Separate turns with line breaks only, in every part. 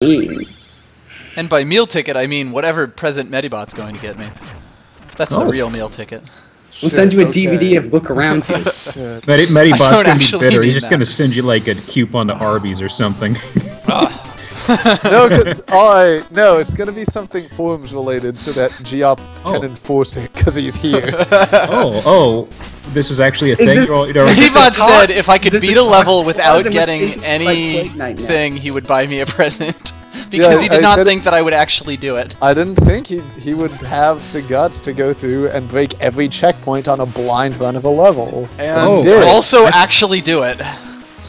games.
And by meal ticket, I mean whatever present Medibot's going to get me. That's the real meal ticket.
We'll send you a DVD of Look Around You.
Medibot's gonna be bitter. He's just gonna send you like a coupon to Arby's or something.
No, it's gonna be something forums related so that Geop can enforce it because he's here.
This is actually a thing.
Medibot said if I could beat a level without getting anything, he would buy me a present. Because he did not think that I would actually do it.
I didn't think he would have the guts to go through and break every checkpoint on a blind run of a level.
And also actually do it.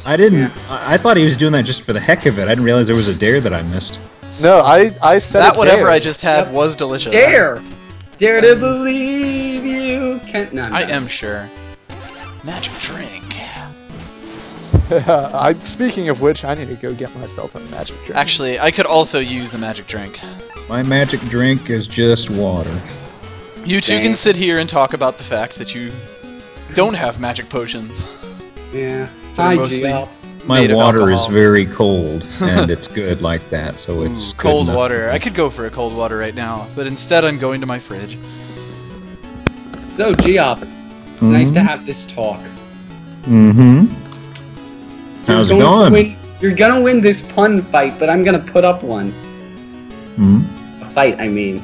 I didn't. I thought he was doing that just for the heck of it. I didn't realize there was a dare that I missed.
No, I said
that whatever I just had was delicious.
Dare to believe you can't. No,
I am sure. Magic drink.
Speaking of which, I need to go get myself a magic drink.
Actually, I could also use a magic drink.
My magic drink is just water.
You two can sit here and talk about the fact that you don't have magic potions.
Yeah. Hi, Gio.
My water is very cold, and it's good like that, so it's
cold water. I could go for a cold water right now, but instead I'm going to my fridge.
So, Geop, it's nice to have this talk.
How's it going?
You're gonna win this pun fight, but I'm gonna put up one. A fight, I mean.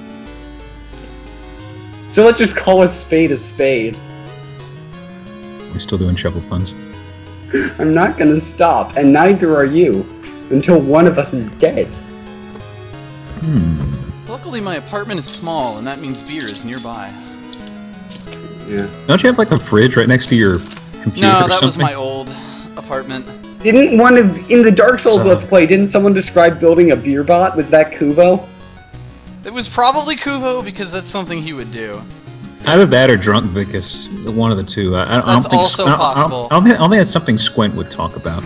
So let's just call a spade a spade.
We're still doing shovel puns.
I'm not gonna stop, and neither are you, until one of us is dead.
Luckily my apartment is small, and that means beer is nearby.
Yeah.
Don't you have like a fridge right next to your computer
No,
or
that
something?
was my old apartment.
Didn't in the Dark Souls Let's Play, didn't someone describe building a beer bot? Was that Kubo?
It was probably Kubo, because that's something he would do.
Either that or Drunk Vicas, one of the two. I don't think
also possible.
I don't think that's something Squint would talk about.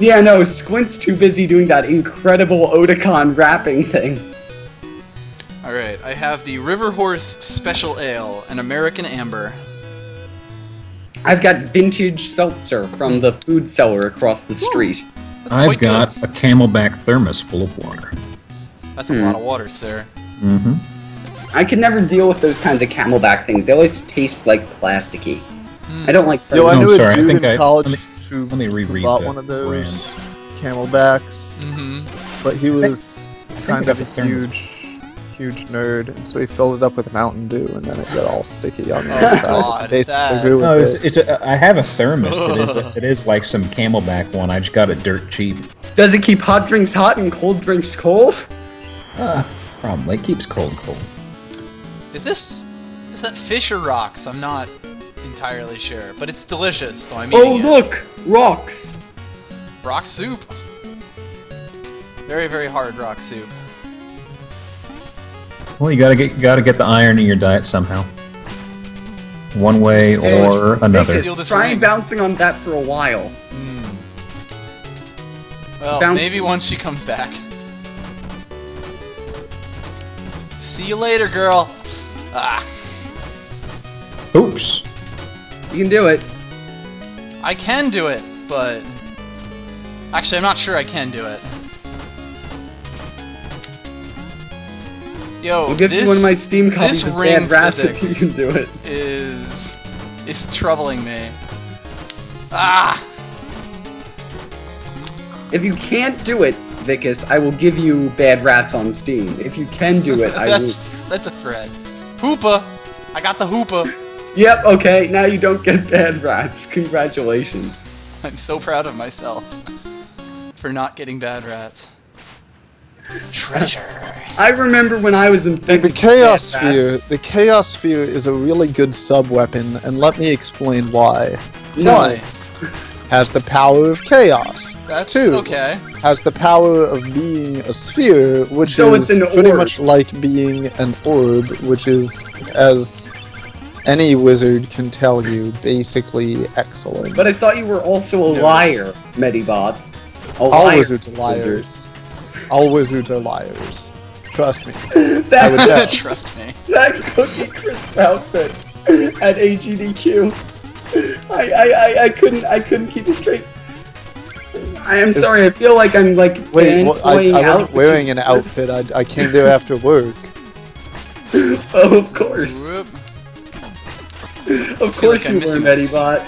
Yeah, no, Squint's too busy doing that incredible Otakon rapping thing.
Alright, I have the River Horse Special Ale, an American Amber.
I've got vintage seltzer from the food cellar across the street.
I've got a Camelback thermos full of water.
That's a lot of water, sir.
I could never deal with those kinds of Camelback things. They always taste like plasticky. I don't like.
Yo, I knew a dude in college
let me reread
bought
that
one of those
brand.
Camelbacks, but he was kind of a huge nerd, and so he filled it up with Mountain Dew, and then it got all sticky on the outside.
I have a thermos. It is like some Camelback one. I just got it dirt cheap.
Does it keep hot drinks hot and cold drinks cold?
Probably. It keeps cold.
Is that fish or rocks? I'm not entirely sure, but it's delicious, so I'm eating it.
Oh look! Rocks!
Rock soup. Very, very hard rock soup.
Well, you gotta get the iron in your diet somehow. One way or another.
Try bouncing on that for a while.
Well, maybe once she comes back. See you later, girl.
Oops.
You can do it.
I can do it, but actually, I'm not sure I can do it. Yo,
I'll give you one of my Steam copies of Bad Rats if you can do it.
Is troubling me.
If you can't do it, Vicas, I will give you Bad Rats on Steam. If you can do it, I will.
That's a threat. Hoopa! I got the Hoopa!
Yep, okay, now you don't get Bad Rats. Congratulations.
I'm so proud of myself for not getting Bad Rats. Treasure.
I remember when I was in
the Chaos Sphere. The Chaos Sphere is a really good sub-weapon, and let me explain why.
Why?
Has the power of chaos.
That's
okay. Has the power of being a sphere, which is pretty much like being an orb, which is, as any wizard can tell you, basically excellent.
But I thought you were also a liar, Medibot.
All wizards are liars. All wizards are liars. Trust me.
Trust me.
That Cookie Crisp outfit at AGDQ. I couldn't keep it straight. I am sorry, I feel like I'm like...
Wait, well, I wasn't wearing an outfit, I came there after work.
Oh, of course. Of course you were, Medibot.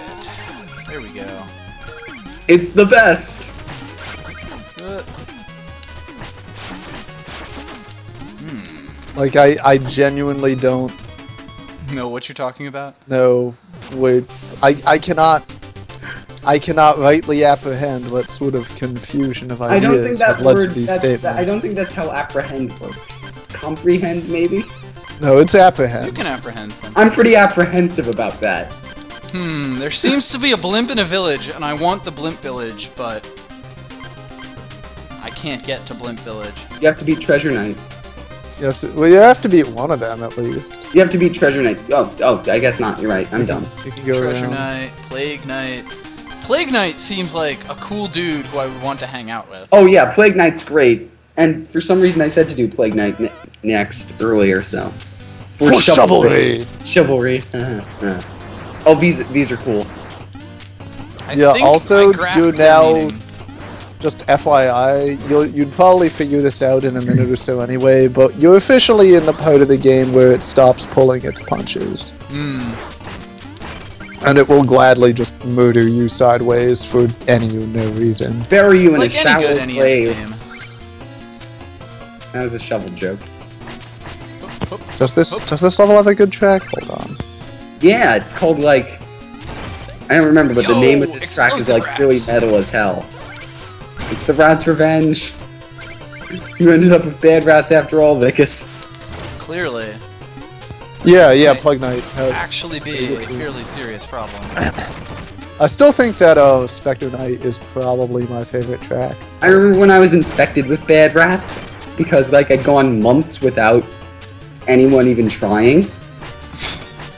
There we go.
It's the best!
Like, I genuinely don't
know what you're talking about?
No, wait. I cannot rightly apprehend what sort of confusion of ideas have led to these statements.
I don't think that's how apprehend works. Comprehend, maybe?
No, it's apprehend.
You can apprehend something.
I'm pretty apprehensive about that.
There seems to be a blimp in a village, and I want the blimp village, but I can't get to blimp village.
You have to beat Treasure Knight.
You have to beat one of them at least.
You have to beat Treasure Knight. Oh, I guess not. You're right. I'm dumb.
You can go
Treasure Knight, Plague Knight. Plague Knight seems like a cool dude who I would want to hang out with.
Oh yeah, Plague Knight's great. And for some reason I said to do Plague Knight next earlier, so.
For chivalry!
Chivalry. Oh, these are cool.
Also, you now... Just FYI, you'd probably figure this out in a minute or so anyway, but you're officially in the part of the game where it stops pulling its punches. And it will gladly just murder you sideways for any or no reason.
Bury you in
like
a shallow grave. That was a shovel joke.
Does this level have a good track? Hold on.
Yeah, it's called like... I don't remember, but the name of this track is like really metal as hell. It's the Rat's Revenge. You ended up with bad rats after all, Vicas.
Clearly.
Yeah, Plague Knight has
actually be a fairly serious problem.
I still think that Spectre Knight is probably my favorite track.
I remember when I was infected with bad rats, because like I'd gone months without anyone even trying.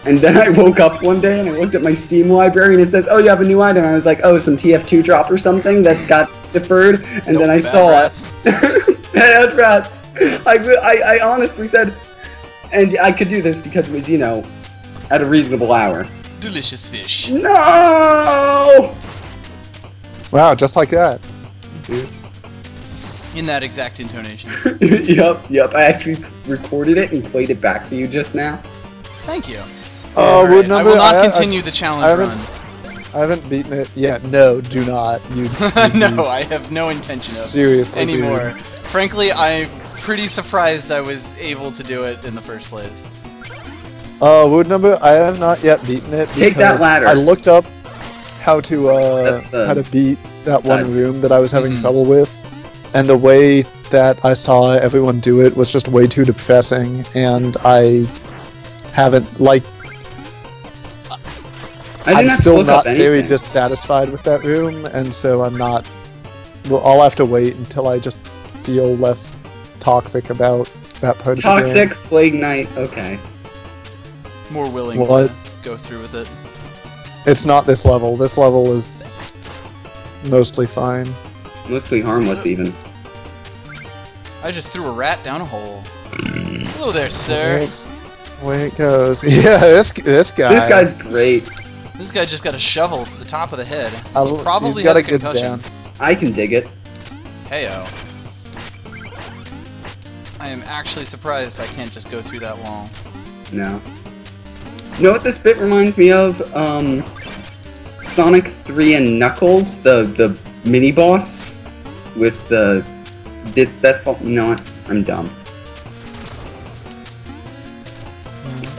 And then I woke up one day and I looked at my Steam library and it says, oh, you have a new item. And I was like, oh, some TF2 drop or something that got deferred. And then I saw it. Bad rats. I honestly said, and I could do this because it was, you know, at a reasonable hour.
Delicious fish.
No!
Wow, just like that. Dude.
In that exact intonation.
Yep. I actually recorded it and played it back for you just now.
Thank you.
Oh,
right. I will not continue the challenge run.
I haven't beaten it yet. No, do not.
No, I have no intention of
seriously
anymore.
Dude.
Frankly, I'm pretty surprised I was able to do it in the first place.
Wood number, I have not yet beaten it.
Take that ladder.
I looked up how to beat that one room that I was having trouble with, and the way that I saw everyone do it was just way too depressing, and I haven't, like... I'm still not very dissatisfied with that room, and so I'm not... Well, I'll have to wait until I just feel less toxic about that part of the game.
Toxic Plague Knight, okay.
More willing to go through with it.
It's not this level. This level is mostly fine.
Mostly harmless, even.
I just threw a rat down a hole. Hello there, sir.
Way it goes. Yeah, this guy.
This guy's great.
This guy just got a shovel to the top of the head.
He probably got a good dance.
I can dig it.
Heyo. I am actually surprised I can't just go through that wall.
No. You know what this bit reminds me of? Sonic 3 and Knuckles, the mini-boss with the bits that fall. You know what? I'm dumb.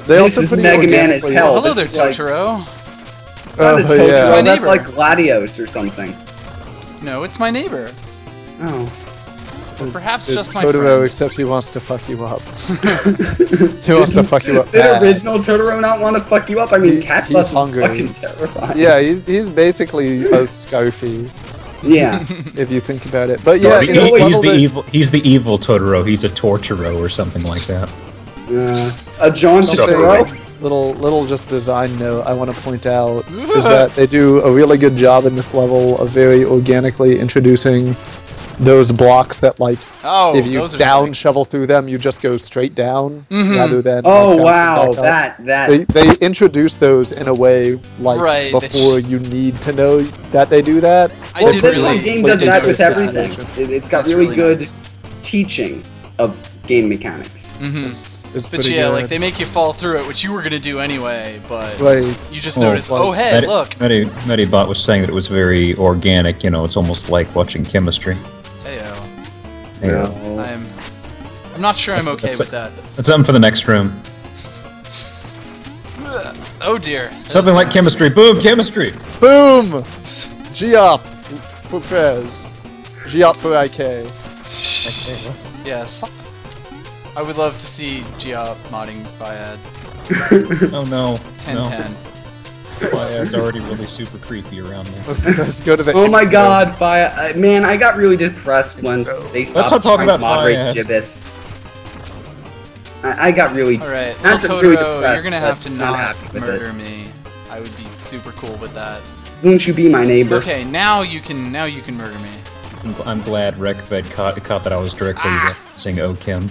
This is Mega Man as hell.
Hello there, Totoro.
Not a Totoro, that's like Gladios or something.
No, it's my neighbor.
Oh.
Or perhaps just my
Totoro,
friend.
except he wants to fuck you up. He wants to fuck you up.
Did original Totoro not want to fuck you up? I mean, Cat Bus was fucking terrifying.
Yeah, he's basically a Scarfy.
Yeah,
if you think about it. But yeah,
he's the evil Totoro. He's a Torturo or something like that.
A John Totoro.
Little just design note I want to point out is that they do a really good job in this level of very organically introducing those blocks that like if you
those are
down shovel through them, you just go straight down rather than.
Oh
like,
wow,
back up.
that.
They introduce those in a way like before you need to know that they do that.
Well, this game does that with everything. It's got really good teaching of game mechanics.
But yeah,
good.
like they make you fall through it, which you were gonna do anyway, but you just
Well,
notice, oh hey, look.
Medibot was saying that it was very organic, you know, it's almost like watching chemistry.
Heyo.
Yeah.
I'm not sure I'm okay with that.
That's something for the next room.
Oh dear.
Something like chemistry. Boom, chemistry!
Boom! G-up for Prez. G-up for IK.
Yes. I would love to see G-up modding Fiad.
Oh no.
10-10.
Fiad's already really super creepy around there.
Let's go to the.
Oh my god, Fiad. Man, I got really depressed once they stopped trying to moderate Gibbous. I got really.
Alright,
not
Totoro,
really depressed,
you're gonna have to not
murder
me. I would be super cool with that.
Won't you be my neighbor?
Okay, now you can murder me.
I'm glad RecFed caught that I was directly referencing Okim.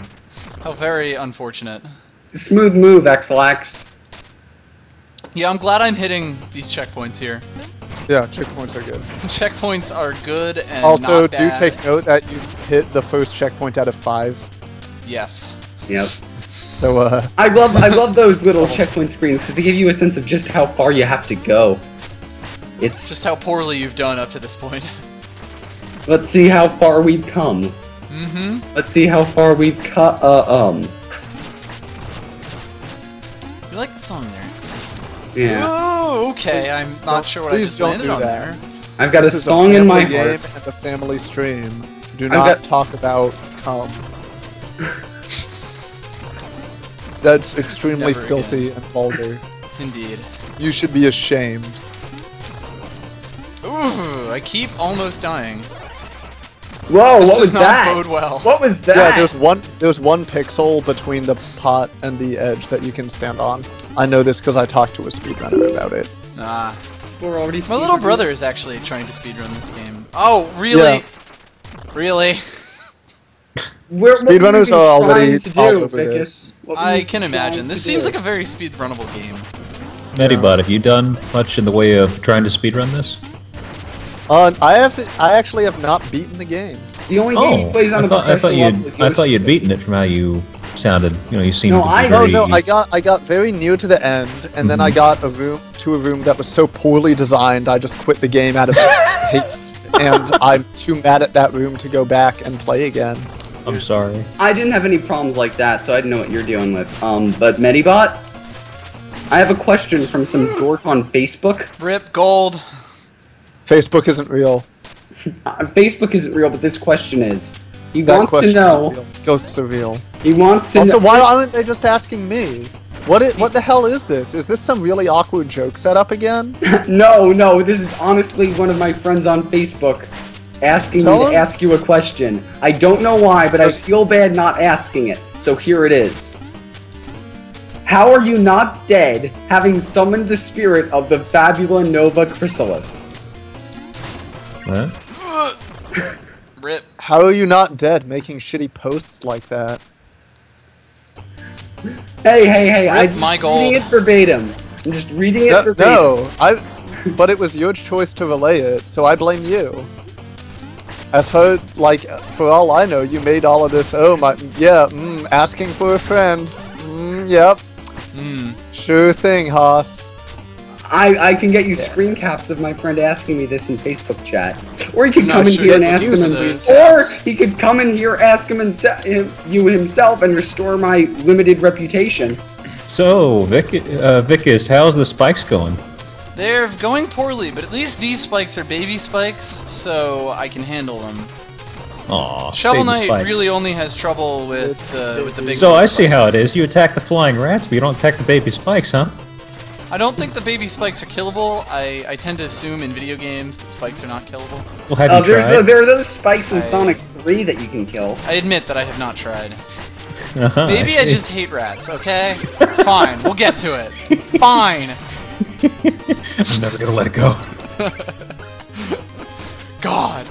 How very unfortunate.
Smooth move, XLX.
Yeah, I'm glad I'm hitting these checkpoints here.
Yeah, checkpoints are good.
Checkpoints are good and
also,
not bad.
do take note that you hit the first checkpoint out of 5.
Yes.
Yep.
So
I love those little checkpoint screens because they give you a sense of just how far you have to go. It's
just how poorly you've done up to this point.
Let's see how far we've come. Let's see how far we've cut.
You like the song there?
Yeah.
Oh, okay. I'm not sure what I just landed on there.
I've got a song in my
game
heart.
and a family stream. Do not talk about That's extremely filthy and vulgar.
Indeed.
You should be ashamed.
Ooh, I keep almost dying.
Whoa,
this
what was that?
Bode well.
What was that?
Yeah, there's one pixel between the pot and the edge that you can stand on. I know this because I talked to a speedrunner about it.
Ah.
We're already
My little brother is actually trying to speedrun this game. Oh, really?
Yeah.
Really?
Speedrunners are already all over this.
I can imagine. This seems like a very speedrunnable game.
Medibot, have you done much in the way of trying to speedrun this?
I actually have not beaten the game.
The only game he plays on
I thought you'd beaten it from how you sounded. You know, you seemed
No, I got very near to the end, and then I got a room that was so poorly designed, I just quit the game out of hate, and I'm too mad at that room to go back and play again.
I'm sorry.
I didn't have any problems like that, so I didn't know what you're dealing with. But Medibot, I have a question from some dork on Facebook.
Rip gold.
Facebook isn't real.
Facebook isn't real, but this question is. He wants to know.
Ghosts are real.
He wants to know.
Also, why aren't they just asking me? What the hell is this? Is this some really awkward joke set up again?
No, this is honestly one of my friends on Facebook asking me to ask you a question. I don't know why, but I feel bad not asking it. So here it is. How are you not dead, having summoned the spirit of the Fabula Nova Chrysalis?
What?
Rip.
How are you not dead, making shitty posts like that?
Hey, I'm
just
reading it verbatim. I'm just reading it verbatim.
No, but it was your choice to relay it, so I blame you. As for, like, for all I know, you made all of this, asking for a friend. Yep. Sure thing, Haas.
I can get you screen caps of my friend asking me this in Facebook chat. Or he could come in here and ask him, or he could come in here, ask him you himself, and restore my limited reputation.
So, Vicas, how's the spikes going?
They're going poorly, but at least these spikes are baby spikes, so I can handle them.
Aw,
Shovel Knight
spikes.
really only has trouble with the big.
So I see how it is. You attack the flying rats, but you don't attack the baby spikes, huh?
I don't think the baby spikes are killable. I tend to assume in video games that spikes are not killable.
Well, have you tried?
There are those spikes in Sonic 3 that you can kill.
I admit that I have not tried. Maybe I just hate rats, okay? Fine, we'll get to it. Fine!
I'm never gonna let it go.
God!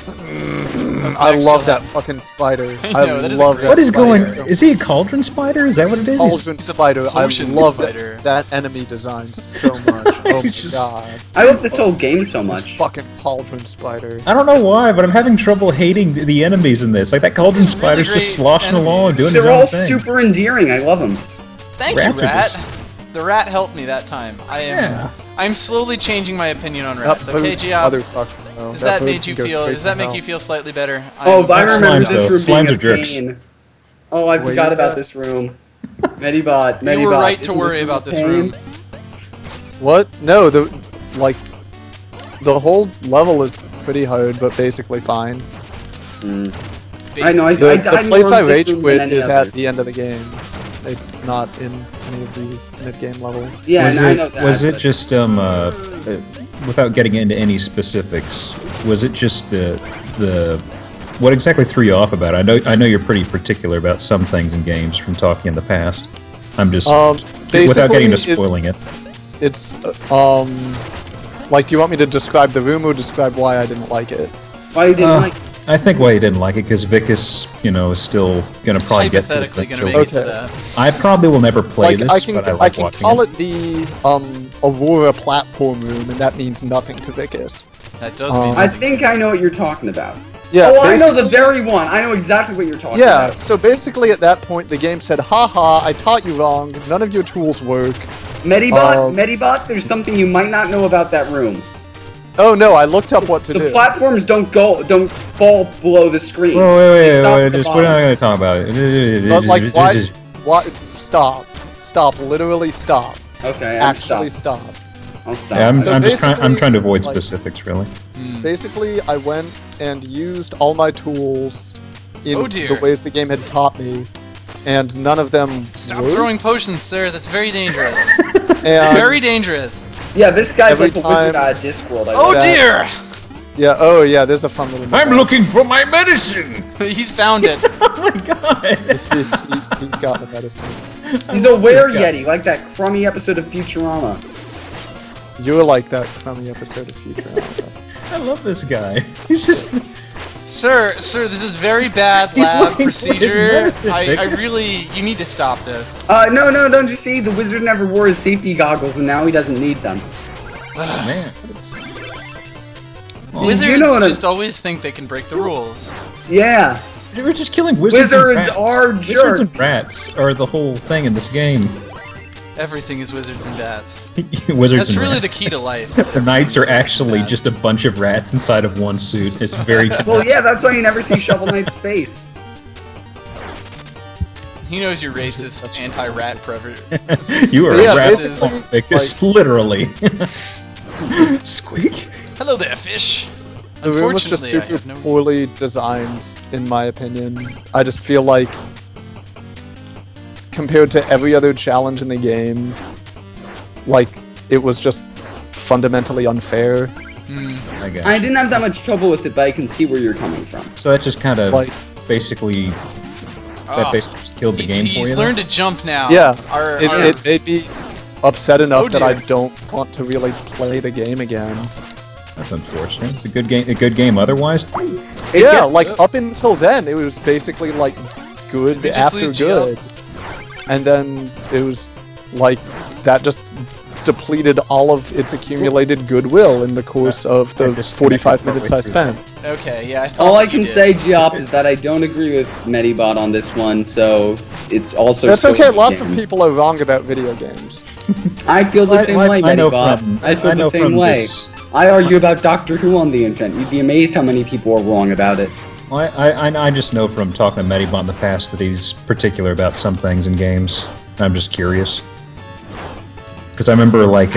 I love that fucking spider. I love that.
What is going? Is he a cauldron spider? Is that what it is?
Cauldron spider. I love that enemy design so much. Oh my god.
I love this whole game so much.
Fucking cauldron spider.
I don't know why, but I'm having trouble hating the enemies in this. Like that cauldron spider's just sloshing along, doing his own thing.
They're all super endearing. I love them.
Thank you, Rat. The rat helped me that time. I'm slowly changing my opinion on rats. Okay, Gia. Does that make you feel slightly better?
Oh, I remember this room being a pain. Oh, I forgot about this room. Medibot.
You were right to worry about this room.
What? No, the whole level is pretty hard, but basically fine.
I know.
The place I rage quit is at the end of the game. It's not in any of these mid-game levels.
Yeah, I know that.
Was it just without getting into any specifics? Was it just the what exactly threw you off about it? I know you're pretty particular about some things in games from talking in the past. I'm just without getting into spoiling it.
It's like, do you want me to describe the room or describe why I didn't like it?
Why you didn't like it?
I think why you didn't like it because Vicas, is still gonna probably get to
it.
I probably will never play this, but I like watching it.
I can call it the Aurora platform room, and that means nothing to Vicas.
That does mean nothing.
I think I know what you're talking about.
Yeah.
Oh, I know the very one. I know exactly what you're talking about.
Yeah. So basically, at that point, the game said, "Haha, I taught you wrong. None of your tools work."
Medibot, there's something you might not know about that room.
Oh no, I looked up what to do.
The platforms don't fall below the screen.
Wait, we're not gonna talk about it.
But like, why? Stop, literally stop.
Okay,
actually stop.
I'll stop.
Yeah, I'm trying to avoid specifics, really.
Basically, I went and used all my tools in the ways the game had taught me, and none of them
Stop throwing potions, sir. That's very dangerous. Very dangerous.
Yeah, this guy's like the wizard out of Discworld.
Oh dear!
Yeah, there's a fun little...
I'm looking for my medicine!
He's found it.
Oh my god!
He's got the medicine.
He's a were-yeti, like that crummy episode of Futurama.
You're like that crummy episode of Futurama.
I love this guy. He's just...
Sir, this is very bad lab procedure. I really, you need to stop this.
No, don't you see? The wizard never wore his safety goggles, and now he doesn't need them.
Man.
Wizards just always think they can break the rules.
Yeah.
We're just killing wizards and rats.
Are jerks.
Wizards and rats are the whole thing in this game.
Everything is wizards and bats.
Wizards
That's
and
really
rats.
the key to life.
The knights are actually just a bunch of rats inside of one suit. It's very
Well, yeah, that's why you never see Shovel Knight's face.
He knows you're racist, anti-rat predator.
You are a rat, Vicas, literally. Squeak.
Hello there, fish.
The room was just super poorly designed, in my opinion. I just feel like, compared to every other challenge in the game, like, it was just fundamentally unfair.
I didn't have that much trouble with it, but I can see where you're coming from.
So that just kind of basically just killed the game for you.
He's learned to jump now.
Yeah, it made me upset enough that I don't want to really play the game again.
That's unfortunate. It's a good game otherwise.
Yeah, like up until then, it was basically like good after good. And then it was like that just depleted all of its accumulated goodwill in the course of the 45 minutes I spent.
Okay, yeah.
All I can say, Giop, is that I don't agree with Medibot on this one, so it's also.
That's okay. Lots of people are wrong about video games.
I feel the same way, Medibot. I feel the same way. I argue about Doctor Who on the internet. You'd be amazed how many people are wrong about it.
Well, I just know from talking to Medibot in the past that he's particular about some things in games. I'm just curious. Because I remember, like,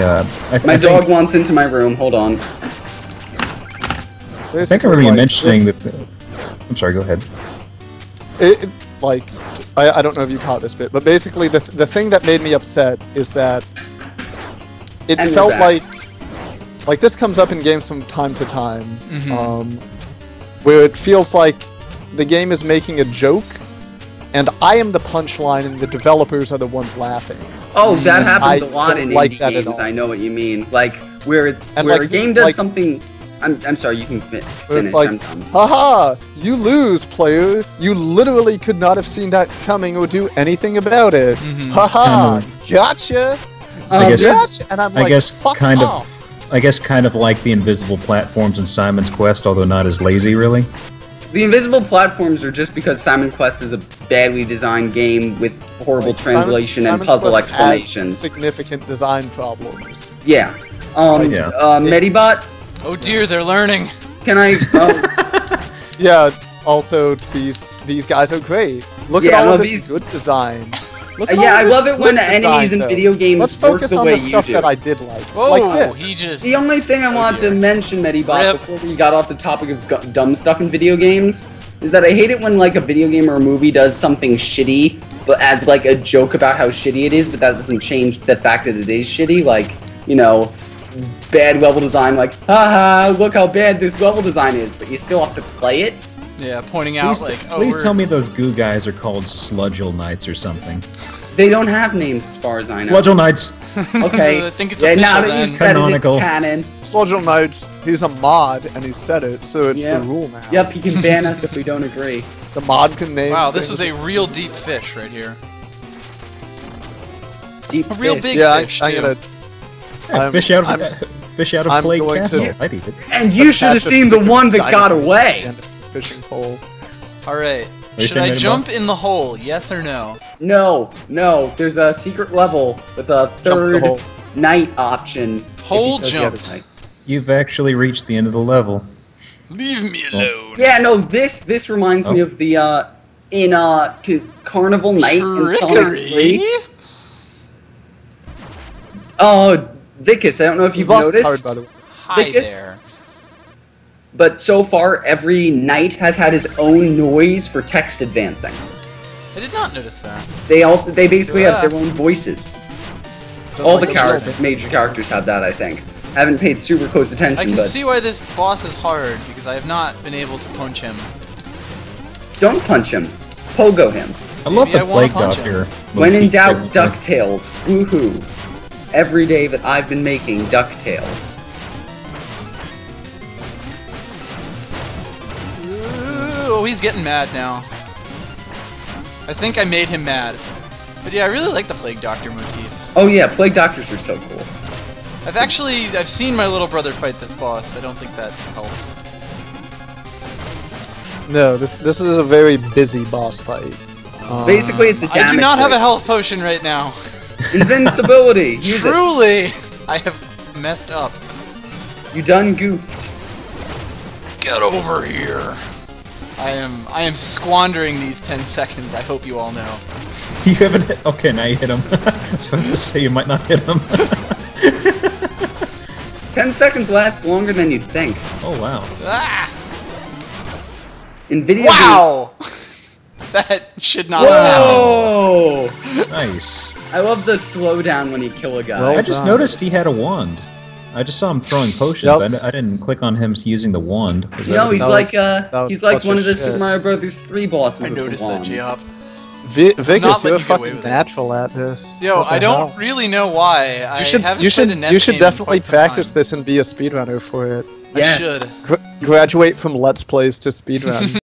my dog wants into my room. Hold on.
I think I remember you mentioning that... I'm sorry, go ahead.
I don't know if you caught this bit, but basically the thing that made me upset is that it felt like this comes up in games from time to time, where it feels like the game is making a joke, and I am the punchline, and the developers are the ones laughing.
Oh, that happens a lot in
like
indie games. I know what you mean. Like where a game does something I'm sorry, you can finish.
It's like, haha, you lose, player. You literally could not have seen that coming or do anything about it. Haha, gotcha.
I guess,
gotcha. And I'm like,
I guess
fuck
kind
off.
of. I guess kind of like the invisible platforms in Simon's Quest, although not as lazy, really.
The invisible platforms are just because Simon Quest is a badly designed game with horrible translation and puzzle
Quest
explanations.
has significant design problems.
Yeah. Medibot.
Oh dear, they're learning.
Can I?
Yeah. Also, these guys are great. Look at all of this good design.
Yeah, I love it when enemies in video games
Let's
work
focus
the
on
way
the stuff
you do.
that I did like.
Whoa,
like this.
he just...
The only thing I wanted to mention, Medibot, before we got off the topic of dumb stuff in video games, is that I hate it when like a video game or a movie does something shitty, but as like a joke about how shitty it is, but that doesn't change the fact that it is shitty. Like, you know, bad level design, like, haha, look how bad this level design is, but you still have to play it.
Yeah, pointing out
please tell me those goo guys are called Sludgel Knights or something.
They don't have names as far as I know.
Sludgel Knights.
Okay.
I think it's official,
now that you said it, it's canon.
Sludgel Knights, he's a mod, and he said it, so it's the rule now.
Yep, he can ban us if we don't agree.
The mod can name.
Wow, this was a real deep fish right here.
Deep
a real
fish.
big fish,
I'm gonna.
Fish out of Plague Castle. I'd eat it.
And you should have seen the one that got away.
Fishing pole.
All right. Should I jump in the hole? Yes or no?
No, no. There's a secret level with a third night option.
Hole jump.
You've actually reached the end of the level.
Leave me alone.
Yeah, no. This reminds me of the in Carnival Night in Sonic 3. Oh, Vicas, I don't know if you've noticed.
Hi there.
But so far, every knight has had his own noise for text advancing.
I did not notice that.
They basically have their own voices. All the major characters have that, I think. I haven't paid super close attention,
I can see why this boss is hard, because I have not been able to punch him.
Don't punch him. Pogo him.
I love the Plague Doctor.
When in doubt, DuckTales. Woohoo. Every day that I've been making DuckTales.
Oh, he's getting mad now. I think I made him mad. But yeah, I really like the Plague Doctor motif.
Oh yeah, Plague Doctors are so cool.
I've seen my little brother fight this boss. I don't think that helps.
No, this is a very busy boss fight.
Basically, it's a damage.
I do not have a health potion right now.
Invincibility. Use
Truly,
it.
I have messed up.
You done goofed.
Get over here. I am squandering these 10 seconds. I hope you all know.
You haven't hit. Okay, now you hit him. So I have to say you might not hit him.
10 seconds lasts longer than you'd think.
Oh wow.
Ah!
NVIDIA.
Wow. That should not have
happened.
Nice.
I love the slowdown when you kill a guy.
Well, I just noticed he had a wand. I just saw him throwing potions. I didn't click on him using the wand.
No, he's like one of the Super Mario Brothers 3 bosses.
I noticed that, J-Hop.
Vicas, you're fucking natural at this.
Yo, I don't really know why.
You should definitely practice this and be a speedrunner for it.
Yes. I should.
Graduate from Let's Plays to speedrun.